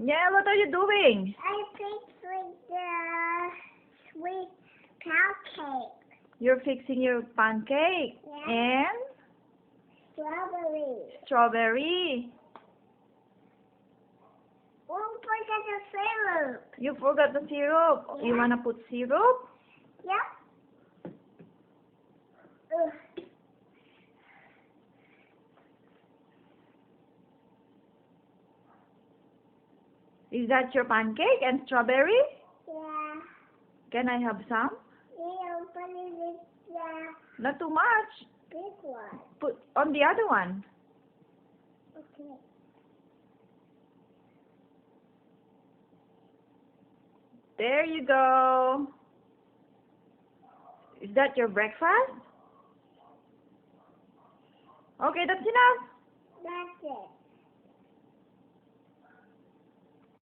Yeah, what are you doing? I fixed the sweet cake. You're fixing your pancake. Yeah. And Strawberry. strawberry. Don't forget the syrup. You forgot the syrup. Yeah. You wanna put syrup? Yeah. Ugh. Is that your pancake and strawberry? Yeah. Can I have some? Yeah, open it. Yeah. Not too much. Big one. Put on the other one. Okay. There you go. Is that your breakfast? Okay, that's enough. That's it.